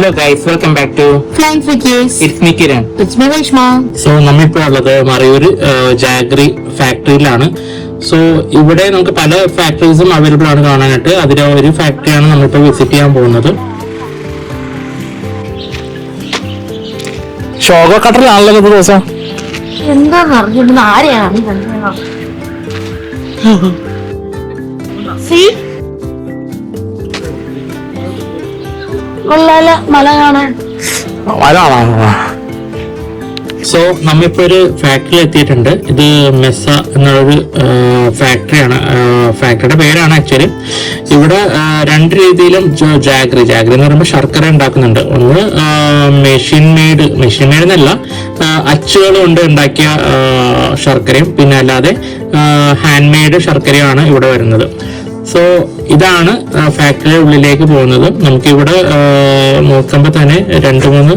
Hello guys, welcome back to Flying Frickies. It's me Kiran. It's me Reshma. So നമ്മളിപ്പോൾ ഉള്ളത് Marayur jaggery ഫാക്ടറിയിലാണ്. So ഇവിടെ നമുക്ക് പല ഫാക്ടറീസും available ആണ് കാണാനായിട്ട്. അതിലെ ഒരു ഫാക്ടറിയാണ് നമ്മളിപ്പോൾ വിസിറ്റ് ചെയ്യാൻ പോകുന്നത്. ഷോഗ കട്ടറിലാണല്ലോ ഇത് ദിവസം. എന്താ പറഞ്ഞിരുന്ന ആരെയാണ് കൊള്ളാല മല കാണാൻ. സോ നമ്മളിപ്പോ ഒരു ഫാക്ടറി എത്തിയിട്ടുണ്ട്. ഇത് മെസ്സ എന്നുള്ളൊരു ഫാക്ടറിയാണ്. ഫാക്ടറിയുടെ പേരാണ് ആക്ച്വലി. ഇവിടെ രണ്ട് രീതിയിലും ജാഗ്രി എന്ന് പറയുമ്പോൾ ശർക്കര ഉണ്ടാക്കുന്നുണ്ട്. ഒന്ന് മെഷീൻ മെയ്ഡ് എന്നല്ല, അച്ചുകൾ കൊണ്ട് ഉണ്ടാക്കിയ ശർക്കരയും പിന്നെ അല്ലാതെ ഹാൻഡ് മെയ്ഡ് ശർക്കരയുമാണ് ഇവിടെ വരുന്നത്. സോ ഇതാണ് ഫാക്ടറിയുടെ ഉള്ളിലേക്ക് പോകുന്നത്. നമുക്കിവിടെ നോക്കുമ്പോൾ തന്നെ 2-3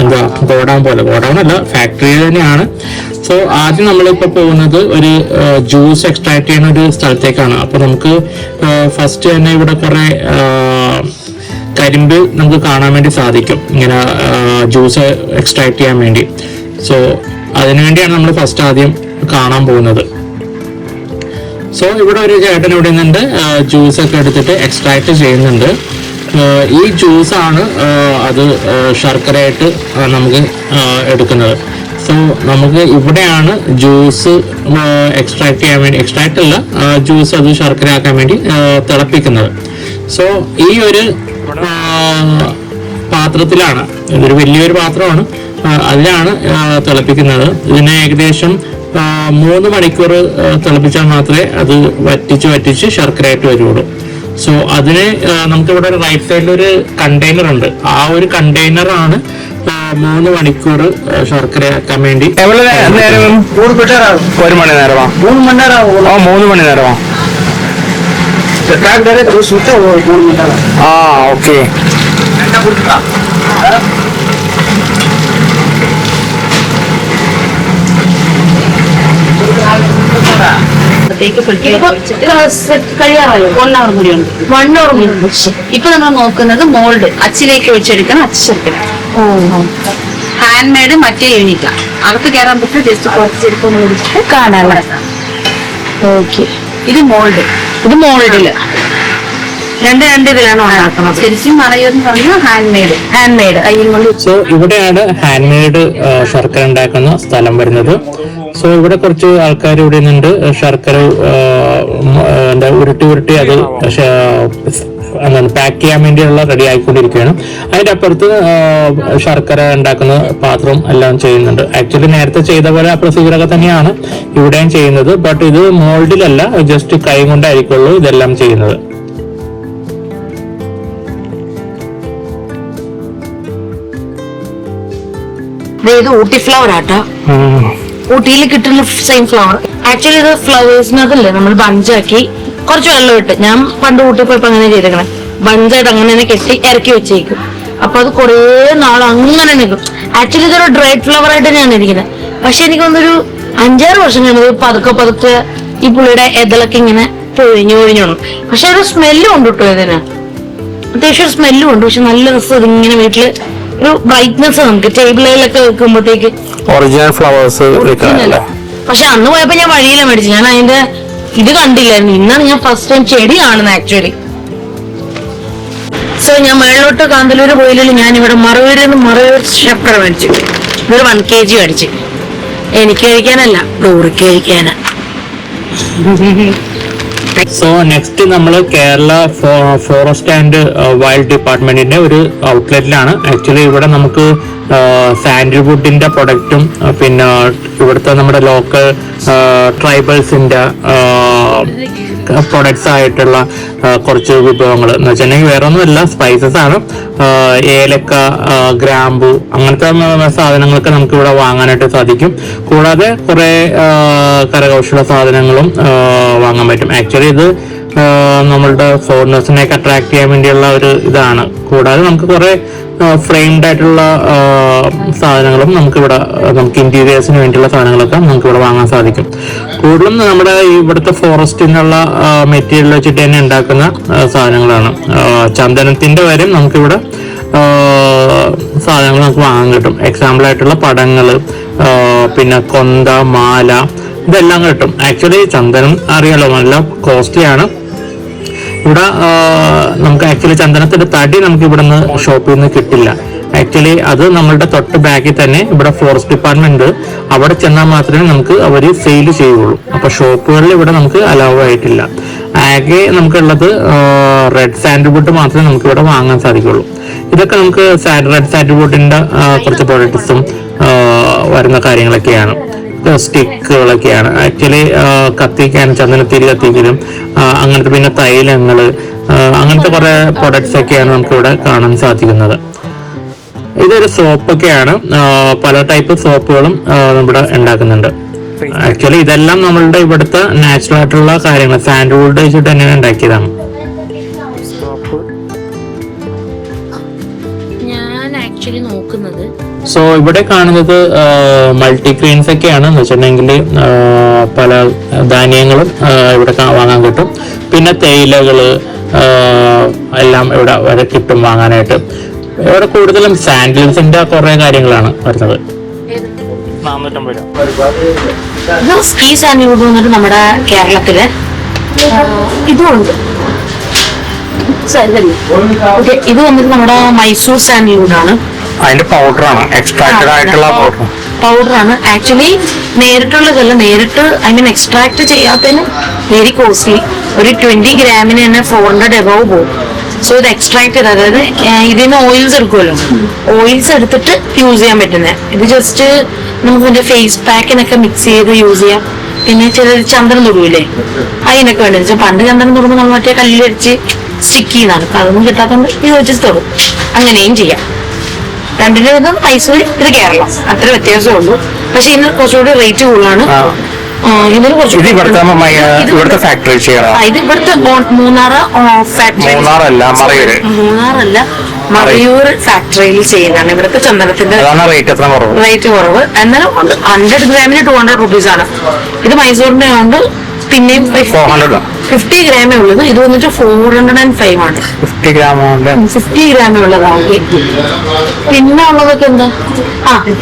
എന്താ ഗോഡൗണല്ല, ഫാക്ടറി തന്നെയാണ്. സോ ആദ്യം നമ്മളിപ്പോൾ പോകുന്നത് ഒരു ജ്യൂസ് എക്സ്ട്രാക്ട് ചെയ്യുന്ന ഒരു സ്ഥലത്തേക്കാണ്. അപ്പോൾ നമുക്ക് ഫസ്റ്റ് തന്നെ ഇവിടെ കുറെ കരിമ്പ് നമുക്ക് കാണാൻ വേണ്ടി സാധിക്കും, ഇങ്ങനെ ജ്യൂസ് എക്സ്ട്രാക്ട് ചെയ്യാൻ വേണ്ടി. സോ അതിനുവേണ്ടിയാണ് നമ്മൾ ഫസ്റ്റ് ആദ്യം കാണാൻ പോകുന്നത്. സോ ഇവിടെ ഒരു ചേട്ടൻ ഇവിടെ നിന്നുണ്ട്, ജ്യൂസ് ഒക്കെ എടുത്തിട്ട് എക്സ്ട്രാക്ട് ചെയ്യുന്നുണ്ട്. ഈ ജ്യൂസാണ് അത് ശർക്കരയായിട്ട് നമുക്ക് എടുക്കുന്നത്. സോ നമുക്ക് ഇവിടെയാണ് ജ്യൂസ് എക്സ്ട്രാക്ട് ചെയ്യാൻ വേണ്ടി, എക്സ്ട്രാക്ട് അല്ല, ജ്യൂസ് അത് ശർക്കര ആക്കാൻ വേണ്ടി തിളപ്പിക്കുന്നത്. സോ ഈ ഒരു പാത്രത്തിലാണ്, ഇതൊരു വലിയൊരു പാത്രമാണ്, അതിലാണ് തിളപ്പിക്കുന്നത്. ഇതിന് ഏകദേശം 3 മണിക്കൂർ തിളപ്പിച്ചാൽ മാത്രമേ അത് വറ്റിച്ച് ശർക്കരയായിട്ട് വരുള്ളൂ. സോ അതിന് നമുക്കിവിടെ ഒരു റൈറ്റ് സൈഡിൽ ഒരു കണ്ടെയ്നർ ഉണ്ട്. ആ ഒരു കണ്ടെയ്നറാണ് 3 മണിക്കൂർ ശർക്കരയാക്കാൻ വേണ്ടി. 1 മണി നേരമാ? 3 മണി നേരമാ? ആ ഓക്കെ. ഇപ്പൊ നമ്മൾ നോക്കുന്നത് മോൾഡ്, അച്ചിലേക്ക് വെച്ചെടുക്കണം, അച്ചശർക്കര. ഹാൻഡ് മെയ്ഡ് മറ്റേ യൂണിറ്റാ. അകത്ത് കയറാൻ പറ്റും, ജസ്റ്റ് കുറച്ചെടുത്ത് കാണാൻ. ഓക്കെ, ഇത് മോൾഡില് രണ്ട് ഇതിലാണ് ഉണ്ടാക്കുന്നത്. ശരിക്കും മറയൂരെന്ന് പറഞ്ഞാൽ ഹാൻഡ് മെയ്ഡ് കയ്യിൽ കൊണ്ട്. സോ ഇവിടെയാണ് ഹാൻഡ് മെയ്ഡ് ശർക്കര ഉണ്ടാക്കുന്ന സ്ഥലം വരുന്നത്. സോ ഇവിടെ കുറച്ച് ആൾക്കാർ ഇവിടെ നിന്നുണ്ട്, ശർക്കര എന്താ ഉരുട്ടി അത് പാക്ക് ചെയ്യാൻ വേണ്ടിയുള്ള റെഡി ആയിക്കൊണ്ടിരിക്കുകയാണ്. അതിന്റെ അപ്പുറത്ത് ശർക്കര ഉണ്ടാക്കുന്ന പാത്രം എല്ലാം ചെയ്യുന്നുണ്ട്. ആക്ച്വലി നേരത്തെ ചെയ്ത പോലെ ആ പ്രൊസീജിയറൊക്കെ തന്നെയാണ് ഇവിടെയും ചെയ്യുന്നത്. ബട്ട് ഇത് മോൾഡിലല്ല, ജസ്റ്റ് കൈ കൊണ്ടായിരിക്കുള്ളൂ ഇതെല്ലാം ചെയ്യുന്നത്. ഇത് ഊട്ടി ഫ്ലവർ ആട്ടോ, ഊട്ടിയിൽ കിട്ടുന്ന സെയിം ഫ്ലവർ. ആക്ച്വലി ഇത് ഫ്ലവേഴ്സിനകത്തല്ലേ നമ്മൾ ബഞ്ചാക്കി കുറച്ച് വെള്ളം ഇട്ട്, ഞാൻ പണ്ട് ഊട്ടി പോയപ്പോ അങ്ങനെ ചെയ്തേക്കണേ, ബഞ്ചായിട്ട് അങ്ങനെ തന്നെ കെട്ടി ഇറക്കി വെച്ചേക്കും. അപ്പൊ അത് കുറേ നാൾ അങ്ങനെ നിൽക്കും. ആക്ച്വലി ഇതൊരു ഡ്രൈഡ് ഫ്ലവർ ആയിട്ട് തന്നെയാണ് ഇരിക്കുന്നത്. പക്ഷെ എനിക്ക് തോന്നുന്നൊരു 5-6 വർഷം കഴിഞ്ഞത് പതുക്കെ ഈ പുള്ളിയുടെ എതളൊക്കെ ഇങ്ങനെ പൊഴിഞ്ഞു. പക്ഷെ ഒരു സ്മെല്ലും ഉണ്ട് കേട്ടോ, ഇതിന് അത്യാവശ്യം സ്മെല്ലും ഉണ്ട്. പക്ഷെ നല്ല രസം ഇതിങ്ങനെ വീട്ടില് ഒരു ബ്രൈറ്റ്നെസ് നമുക്ക് ടേബിളിലൊക്കെ വെക്കുമ്പോഴത്തേക്ക്. Original flowers. പക്ഷെ അന്ന് പോയപ്പോ ഞാൻ വഴിയില മേടിച്ചു, ഞാൻ അതിന്റെ ഇത് കണ്ടില്ലായിരുന്നു. ഇന്നാണ് ഞാൻ ഫസ്റ്റ് ടൈം ചെടി കാണുന്നത് ആക്ച്വലി. സോ ഞാൻ മേളിലോട്ട് കാന്തല്ലൂര് പോയില്ലല്ലോ, ഞാൻ ഇവിടെ മറയൂർ ശർക്കര മേടിച്ചു. ഇതൊരു 1 kg മേടിച്ചു. എനിക്ക് കഴിക്കാനല്ല, ഡോറിക്ക് കഴിക്കാനാ. സോ നെക്സ്റ്റ് നമ്മൾ കേരള ഫോറസ്റ്റ് ആൻഡ് വൈൽഡ് ഡിപ്പാർട്ട്മെന്റിന്റെ ഒരു ഔട്ട്ലെറ്റിലാണ്. ആക്ച്വലി ഇവിടെ നമുക്ക് സാൻഡൽവുഡിന്റെ പ്രൊഡക്റ്റും പിന്നെ ഇവിടുത്തെ നമ്മുടെ ലോക്കൽ ട്രൈബൽസിന്റെ പ്രൊഡക്ട്സ് ആയിട്ടുള്ള കുറച്ച് വിഭവങ്ങൾ എന്ന് വെച്ചിട്ടുണ്ടെങ്കിൽ വേറെ ഒന്നുമല്ല, സ്പൈസസ് ആണ്. ഏലക്ക, ഗ്രാമ്പു, അങ്ങനത്തെ സാധനങ്ങളൊക്കെ നമുക്ക് ഇവിടെ വാങ്ങാനായിട്ട് സാധിക്കും. കൂടാതെ കുറെ കരകൗശല സാധനങ്ങളും വാങ്ങാൻ പറ്റും. ആക്ച്വലി ഇത് നമ്മളുടെ ഫോറിനേഴ്സിനെയൊക്കെ അട്രാക്ട് ചെയ്യാൻ വേണ്ടിയുള്ള ഒരു ഇതാണ്. കൂടാതെ നമുക്ക് കുറെ ഫ്രെയിംഡ് ആയിട്ടുള്ള സാധനങ്ങളും നമുക്ക് ഇന്റീരിയേഴ്സിന് വേണ്ടിയുള്ള സാധനങ്ങളൊക്കെ നമുക്ക് ഇവിടെ വാങ്ങാൻ സാധിക്കും. കൂടുതലും നമ്മുടെ ഇവിടുത്തെ ഫോറസ്റ്റിൽ നിന്നുള്ള മെറ്റീരിയൽ വെച്ചിട്ട് തന്നെ ഉണ്ടാക്കുന്ന സാധനങ്ങളാണ്. ചന്ദനത്തിന്റെ വരെയും നമുക്കിവിടെ സാധനങ്ങൾ നമുക്ക് വാങ്ങാൻ കിട്ടും. എക്സാമ്പിൾ ആയിട്ടുള്ള പടങ്ങള്, പിന്നെ കൊന്ത, മാല, ഇതെല്ലാം കിട്ടും. ആക്ച്വലി ചന്ദനം അറിയാലോ നല്ല കോസ്റ്റ്ലി ആണ്. ഇവിടെ നമുക്ക് ആക്ച്വലി ചന്ദനത്തിന്റെ തടി നമുക്ക് ഇവിടെ നിന്ന് ഷോപ്പിൽ നിന്ന് കിട്ടില്ല. ആക്ച്വലി അത് നമ്മളുടെ തൊട്ട് ബാക്കിൽ തന്നെ ഇവിടെ ഫോറസ്റ്റ് ഡിപ്പാർട്ട്മെന്റ്, അവിടെ ചെന്നാൽ മാത്രമേ നമുക്ക് അവർ സെയിൽ ചെയ്യുള്ളൂ. അപ്പൊ ഷോപ്പുകളിൽ ഇവിടെ നമുക്ക് അലൗവ് ആയിട്ടില്ല. ആകെ നമുക്കുള്ളത് റെഡ് സാൻഡൽവുഡ് മാത്രമേ നമുക്ക് ഇവിടെ വാങ്ങാൻ സാധിക്കുള്ളൂ. ഇതൊക്കെ നമുക്ക് റെഡ് സാൻഡൽവുഡിന്റെ കുറച്ച് പ്രോഡക്ട്സും വരുന്ന കാര്യങ്ങളൊക്കെയാണ്. സ്റ്റിക്കുകളൊക്കെയാണ് ആക്ച്വലി കത്തിക്കാൻ, ചന്ദനത്തിരി കത്തിക്കലും അങ്ങനത്തെ, പിന്നെ തൈലങ്ങള്, അങ്ങനത്തെ കുറെ പ്രൊഡക്ട്സ് ഒക്കെയാണ് നമുക്ക് ഇവിടെ കാണാൻ സാധിക്കുന്നത്. ഇതൊരു സോപ്പൊക്കെയാണ്. പല ടൈപ്പ് സോപ്പുകളും ഇവിടെ ഉണ്ടാക്കുന്നുണ്ട്. ആക്ച്വലി ഇതെല്ലാം നമ്മളുടെ ഇവിടുത്തെ നാച്ചുറൽ ആയിട്ടുള്ള കാര്യങ്ങൾ സാൻഡൽവുഡ് വെച്ചിട്ട് തന്നെയാണ് ഉണ്ടാക്കിയതാണ്. ഞാൻ ആക്ച്വലി നോക്കുന്നത് സോ ഇവിടെ കാണുന്നത് മൾട്ടിഗ്രെയിൻസ് ഒക്കെയാണ് എന്ന് വെച്ചിട്ടുണ്ടെങ്കിൽ പല ധാന്യങ്ങളും ഇവിടെ വാങ്ങാൻ കിട്ടും. പിന്നെ തേയിലകള് എല്ലാം ഇവിടെ വരെ കിട്ടും വാങ്ങാനായിട്ട്. ഇവിടെ കൂടുതലും സാൻഡൽസിന്റെ കുറെ കാര്യങ്ങളാണ് വരുന്നത്. ഈ സാൻഡൽവുഡ് വന്നിട്ട് നമ്മുടെ കേരളത്തില് ഇതുണ്ട്. ഇത് വന്നിട്ട് നമ്മുടെ മൈസൂർ സാൻഡൽവുഡ് ആണ്. അതിന്റെ പൗഡറാണ്, എക്സ്ട്രാക്റ്റഡ് ആയിട്ടുള്ള പൗഡറാണ്. ആക്ച്വലി നേരിട്ടുള്ളതല്ല, ഐ മീൻ എക്സ്ട്രാക്ട് ചെയ്യാത്തതിന് വെരി കോസ്റ്റ്ലി. ഒരു 20 ഗ്രാമിന് തന്നെ 400 എബവ് പോകും. സോ ഇത് എക്സ്ട്രാക്ട് ചെയ്ത്, അതായത് ഇതിൽ നിന്ന് ഓയിൽസ് എടുക്കുമല്ലോ, ഓയിൽസ് എടുത്തിട്ട് യൂസ് ചെയ്യാൻ പറ്റുന്നത്. ഇത് ജസ്റ്റ് നമുക്ക് ഇതിന്റെ ഫേസ് പാക്കിനൊക്കെ മിക്സ് ചെയ്ത് യൂസ് ചെയ്യാം. പിന്നെ ചിലർ ചന്ദനം തൊടുവില്ലേ, അതിനൊക്കെ വേണ്ടി. പണ്ട് ചന്ദനം തൊടുമ്പോൾ നമ്മൾ മറ്റേ കല്ലിലടിച്ച് സ്റ്റിക്ക് ചെയ്യുന്നതാണ്. അതൊന്നും കിട്ടാത്തതുകൊണ്ട് ഇത് വെച്ച് തൊടും. അങ്ങനെയും ചെയ്യാം. രണ്ടിനും ഇത് മൈസൂർ, ഇത് കേരളം, അത്ര വ്യത്യാസമേ ഉള്ളൂ. പക്ഷെ ഇതിന് കുറച്ചുകൂടി റേറ്റ് കൂടുതലാണ്. ഇതിന് കുറച്ചുകൂടി ഇവിടുത്തെ ഫാക്ടറി ഇത് ഇവിടുത്തെ മൂന്നാറ് ഫാക്ടറി, മൂന്നാറല്ല മറയൂർ ഫാക്ടറിയിൽ ചെയ്യുന്നതാണ്. ഇവിടുത്തെ ചന്ദനത്തിന്റെ റേറ്റ് കുറവ്. എന്നാലും 100 ഗ്രാമിന് 200 റുപ്പീസ് ആണ്. ഇത് മൈസൂരിന്റെ കൊണ്ട് പിന്നെയും 50 ഗ്രാമേ ഉള്ളത്. ഇത് വന്നിട്ട് 405 ആണ്. 50 ഗ്രാമേ ഉള്ളതാണ്. പിന്നെ ഉള്ളതൊക്കെ എന്താ,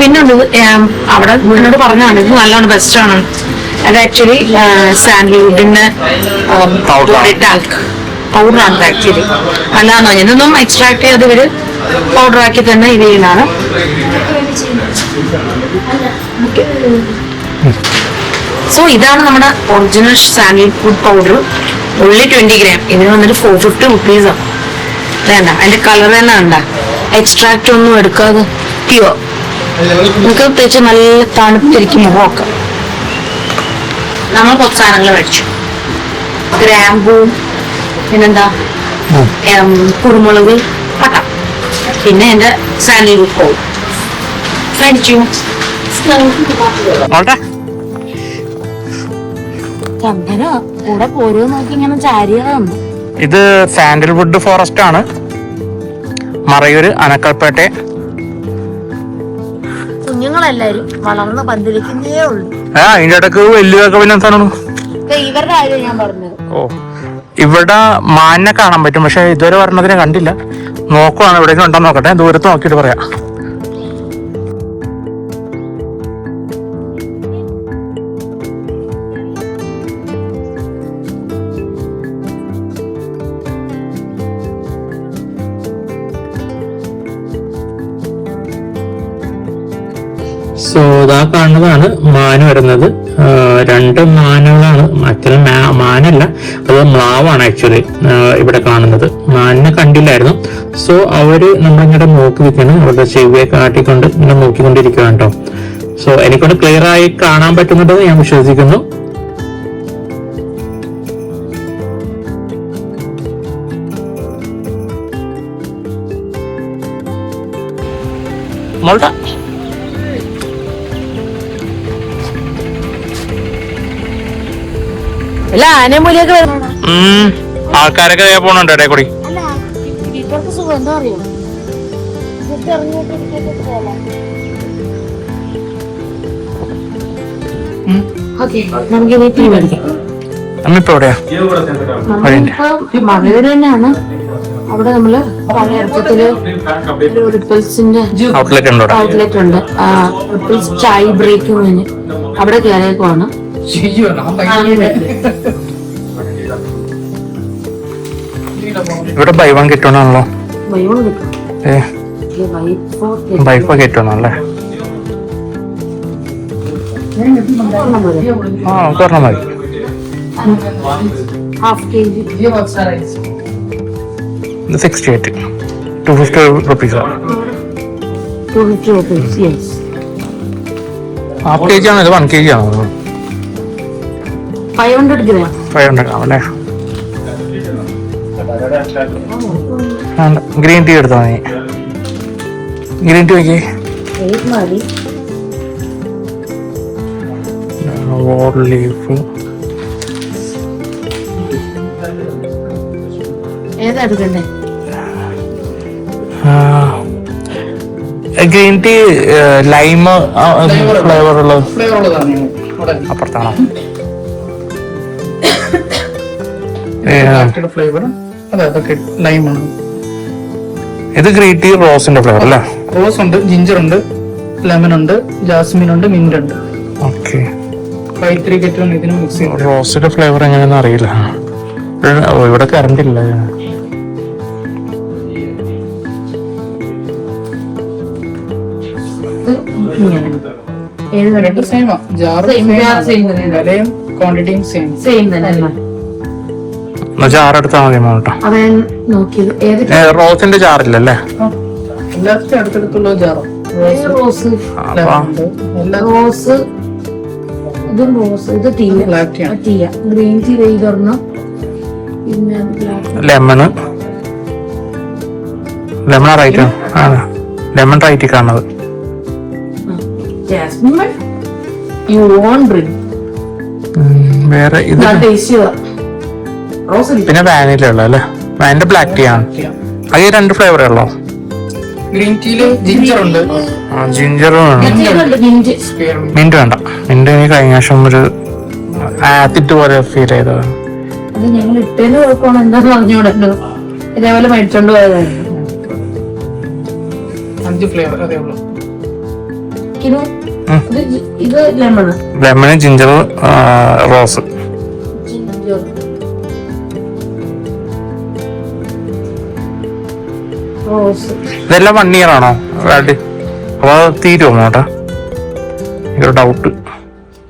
പിന്നെ ഉള്ളത് അവിടെ എന്നോട് പറഞ്ഞാണ് ഇത് നല്ലോണം ബെസ്റ്റ് ആണ്. അത് ആക്ച്വലി സാൻഡൽവുഡിന്റെ ടാൽക് പൗഡറാണ്. ആക്ച്വലി അല്ലാന്നോ, ഇതൊന്നും എക്സ്ട്രാക്ട് ചെയ്ത് ഇവര് പൗഡറാക്കി തന്നെ ഇത് ചെയ്യുന്നതാണ്. സോ ഇതാണ് നമ്മുടെ ഒറിജിനൽ സാൻഡൽവുഡ് പൗഡർ. ഉള്ളി 20 ഗ്രാം. ഇതിന് വന്നിട്ട് 450 റുപ്പീസാണ്. വേണ്ട, അതിന്റെ കളർ തന്നെ വേണ്ട. എക്സ്ട്രാക്ട് ഒന്നും എടുക്കാതെ പ്യുവർ. നമുക്ക് തേച്ച് നല്ല തണുത്തിരിക്കും മുഖമൊക്കെ. നമ്മൾ കുറച്ച് സാധനങ്ങൾ മേടിച്ചു. ഗ്രാമ്പൂ, പിന്നെന്താ കുരുമുളക്, പട്ട, പിന്നെ എന്റെ സാൻഡൽവുഡ് പൗഡർ മേടിച്ചു. ചന്ദനോ കൂടെ പോരോ നോക്കി ഇങ്ങനെ ചാരിയതാണ്. ഇത് സാൻഡൽവുഡ് ഫോറസ്റ്റ് ആണ്, മറയൂര്, അനക്കൽപ്പേട്ടെ. കുഞ്ഞുങ്ങളെല്ലാരും വളർന്ന് പന്തിരിക്കുന്നേ ഉള്ളൂ. അതിന്റെ ഇടക്ക് വലിയതൊക്കെ പിന്നെ എന്താണ് ഇവരുടെ കാര്യം ഞാൻ പറഞ്ഞത്. ഓ, ഇവിടെ മാനിനെ കാണാൻ പറ്റും, പക്ഷെ ഇതുവരെ പറഞ്ഞതിനെ കണ്ടില്ല. നോക്കുവാണ്, എവിടെയെങ്കിലും ഉണ്ടോ നോക്കട്ടെ, ദൂരത്ത് നോക്കിയിട്ട് പറയാം. സോ ഇതാ കാണുന്നതാണ് മാന് വരുന്നത്. 2 മാനുകളാണ്. ആക്ച്വലി മാനല്ല, അത് മ്ലാവാണ് ആക്ച്വലി ഇവിടെ കാണുന്നത്. മാനിനെ കണ്ടില്ലായിരുന്നു. സോ അവര് നമ്മളിങ്ങനെ നോക്കി നിൽക്കണം, അവരുടെ ചെവിയെ കാട്ടിക്കൊണ്ട് ഇങ്ങനെ നോക്കിക്കൊണ്ടിരിക്കുകയാണ് കേട്ടോ. സോ എനിക്കൊണ്ട് ക്ലിയർ ആയി കാണാൻ പറ്റുന്നുണ്ടെന്ന് ഞാൻ വിശ്വസിക്കുന്നു. മോൾട്ട അല്ല ആനമൂലിയൊക്കെ വരുന്നത് ആൾക്കാരൊക്കെ ദേ പോണുണ്ട് ഇടയിൽ കൂടി. ഇപ്പോഴത്തെ സുഖം എന്താ അറിയോ, ഓക്കെ നമുക്കിനി ടീ മേടിക്കാം. നമ്മിപ്പോ എവിടെയാ? നമ്മളിപ്പോ മകര് തന്നെയാണ്. അവിടെ നമ്മള് പഴയ അടുപ്പത്തില് ഒരു റിപ്പിൾസിന്റെ ഔട്ട്ലെറ്റ് ഉണ്ടോ? ഔട്ട്ലെറ്റ് ഉണ്ട്. റിപ്പിൾസ് ചായ് ബ്രേക്ക് കഴിഞ്ഞ് അവിടെ കയറിയേക്കുവാണ്. ഇവിടെ ബൈ വൺ കിട്ടണല്ലോ. ബൈവൺ കിട്ടും. ബൈക്ക് കിട്ടണല്ലേ? ആ പറഞ്ഞാൽ മതി. Half KG 68 250 rupees. 250 rupees. Yes. Half KG ആണോ ഇത് 1 kg ആണോ? 500 gram. 500 gram അല്ലേ? ഗ്രീൻ ടീ എടുത്താൽ മതി. ഗ്രീൻ ടീ നോക്കി. മതി. Water leaf. ഏതാ എടുക്കണ്ടേ? ഗ്രീൻ ടീ ലൈം ഫ്ലേവർ ഉള്ളത് അപ്പുറത്താണോ? ഇത് ഗ്രീൻ ടീ റോസിന്റെ ഫ്ലേവർ അല്ലേ? റോസ് ഉണ്ട്, ജിഞ്ചർ ഉണ്ട്, ലെമൺ ഉണ്ട്, ജാസ്മിൻ ഉണ്ട്, മിന്റ് ഉണ്ട്. ഓക്കെ. ഇതിന് മിക്സ് ചെയ്ത് റോസിന്റെ ഫ്ലേവർ എങ്ങനെയാണെന്ന് അറിയില്ല. ഇവിടെ കറണ്ട് ഇല്ല. വിലയും ക്വാണ്ടിറ്റിയും സെയിം. സെയിം തന്നെ. ജാറെടുത്താൽ മതി കേട്ടോ. അവൻ നോക്കിയത് ഏത് റോസിന്റെ ജാറില്ലല്ലേ? എല്ലാത്തിനും അടുത്തടുത്തുള്ള ജാറോ റോസ് റോസ് ഇതും റോസ്. ഇത് ടീ ടീയ ഗ്രീൻ ടീ ചെയ്തൊരെണ്ണം. പിന്നെ ലെമണ്. ലെമൺ റൈറ്റ് ആണ്. ലെമൺ റൈറ്റ് കാണുന്നത്. Jasmine you won't drink. വേറെ ഇത് റോസ് പിന്നെ വാനില ഉള്ള അല്ലേ? വാനില ബ്ലാക്ക് ടീ ആണ്. അത് 2 ഫ്ലേവറേ ഉള്ളോ? ഗ്രീൻ ടീയില് ജിഞ്ചർ ഉണ്ട്, ജിഞ്ചറും മിന്റ് വേണ്ട. മിന്റ് എനിക്ക് കഴിഞ്ഞ വർഷം ഒരു ആത്തിട്ട് പോലെ ഫീൽ ചെയ്തത്. അത് ഞങ്ങൾ ഇട്ടേന് കുഴപ്പമാണ്. എന്താന്ന് പറഞ്ഞോടല്ലോ, ഇതേപോലെ മേടിച്ചോണ്ട് പോയതായിരുന്നു. 5 ഫ്ലേവർ അതേ ഉള്ളൂ. ഇത് lemon, lemon, ginger, rose. Rose ഇതെല്ലാം 1 year ആണോ വാലിഡ്? അപ്പൊ തീരുമോ കേട്ടാ? എനിക്കൊരു ഡൗട്ട്.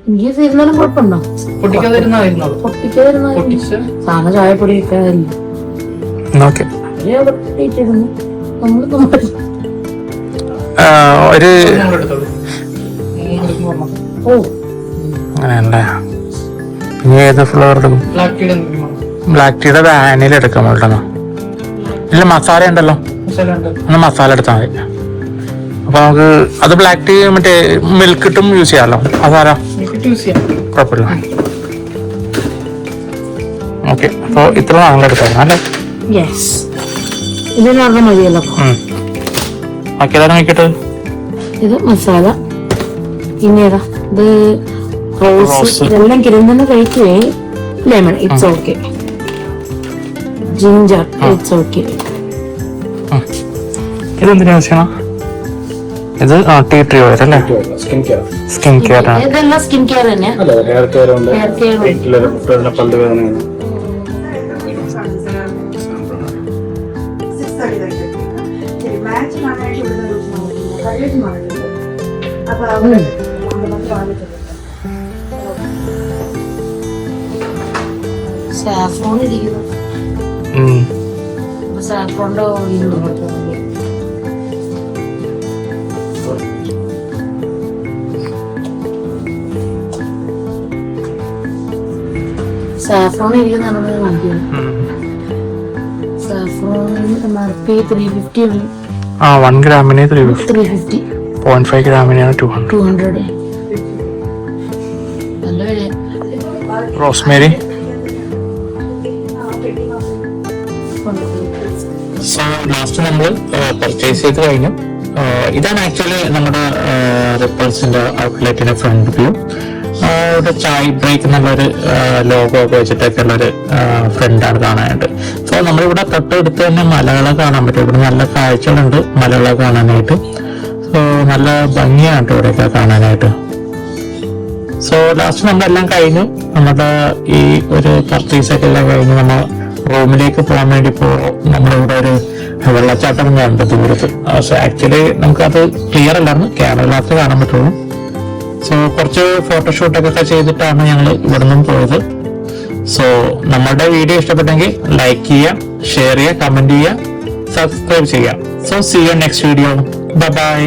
എനിക്ക് തീരുന്നാലും കുഴപ്പമുണ്ടോ? പൊട്ടിക്കാതിരുന്നായിരുന്നോ? പൊട്ടിക്കാതിരുന്ന സാധനം ചായപ്പൊടി വെക്കാതില്ല. ഓക്കെ. ഒരു അങ്ങനെയല്ലേ? ഇനി ഏത് ഫ്ലേവർ എടുക്കും? ബ്ലാക്ക് ടീയുടെ വാനില എടുക്കാം കേട്ടോ. ഇല്ല, മസാല ഉണ്ടല്ലോ, എന്നാൽ മസാല എടുത്താൽ മതി. അപ്പൊ നമുക്ക് അത് ബ്ലാക്ക് ടീ മറ്റേ മിൽക്ക് ഇട്ടും യൂസ് ചെയ്യാമല്ലോ. മസാല കുഴപ്പമില്ല. ഓക്കെ. അപ്പൊ ഇത്ര ഞങ്ങൾ എടുക്കാം അല്ലേ? ഇതിനൊരെണ്ണം മതിയല്ലോ. ബാക്കി ഏതാണ് നോക്കിയിട്ട്? ഇത് മസാല. പിന്നെ ഏതാ ഇത്? റോസ്. ഇതെല്ലാം കിരുന്ന കഴിക്കുവേ. Lemon it's okay. Ginger it's okay. ഇതെന്തിനാ ആവശ്യമാണ്? ഇത് ടീ ട്രീ ഓയിൽ അല്ലേ? സ്കിൻ കെയർ ആണ്. ഇതെല്ലാം സ്കിൻ കെയർ തന്നെയാ. ഹെയർ കെയർ ഉണ്ട്. ഹെയർ കെയർ പല്ലുവേദനയാണ്. സാഫ്രോൺ ഇരിക്കുന്നു. സാഫ്രോണിന്റെ ഓയിൽ സാഫ്രോൺ ഇരിക്കുന്നതാണ് നോക്കിയത്. സാഫ്രോൺ MRP 350 ആണ്. 1 ഗ്രാമിന് 350. 0.5 ഗ്രാമിനാണ് 200. നല്ല വില. റോസ്മേരി സോ ലാസ്റ്റ് നമ്മൾ പർച്ചേസ് ചെയ്ത് കഴിഞ്ഞു. ഇതാണ് ആക്ച്വലി നമ്മുടെ റിപ്പൾസിന്റെ ഔട്ട്ലെറ്റിന്റെ ഫ്രണ്ട് വ്യൂ. ഇവിടെ ചായ് ബ്രേക്ക് എന്നുള്ളൊരു ലോഗോ ഒക്കെ വെച്ചിട്ടൊക്കെ ഉള്ളൊരു ഫ്രണ്ടാണ് കാണാനായിട്ട്. സോ നമ്മളിവിടെ തൊട്ടടുത്ത് തന്നെ മലകളെ കാണാൻ പറ്റും. ഇവിടെ നല്ല കാഴ്ചകളുണ്ട് മലകളെ കാണാനായിട്ട്. സോ നല്ല ഭംഗിയാണ് ഇവിടെയൊക്കെ കാണാനായിട്ട്. സോ ലാസ്റ്റ് നമ്മളെല്ലാം കഴിഞ്ഞു. നമ്മുടെ ഈ ഒരു പർച്ചേസ് ഒക്കെ എല്ലാം കഴിഞ്ഞ് നമ്മൾ റൂമിലേക്ക് പോകാൻ വേണ്ടി നമ്മളിവിടെ ഒരു വെള്ളച്ചാട്ടം കണ്ടു ദൂരത്ത്. സോ ആക്ച്വലി നമുക്കത് ക്ലിയർ അല്ലായിരുന്നു, ക്യാമറയിനകത്ത് കാണാൻ പറ്റുള്ളൂ. സോ കുറച്ച് ഫോട്ടോഷൂട്ടൊക്കെ ചെയ്തിട്ടാണ് ഞങ്ങൾ ഇവിടെ നിന്നും പോയത്. സോ നമ്മുടെ വീഡിയോ ഇഷ്ടപ്പെട്ടെങ്കിൽ ലൈക്ക് ചെയ്യുക, ഷെയർ ചെയ്യുക, കമന്റ് ചെയ്യുക, സബ്സ്ക്രൈബ് ചെയ്യുക. So see you next video. Bye by.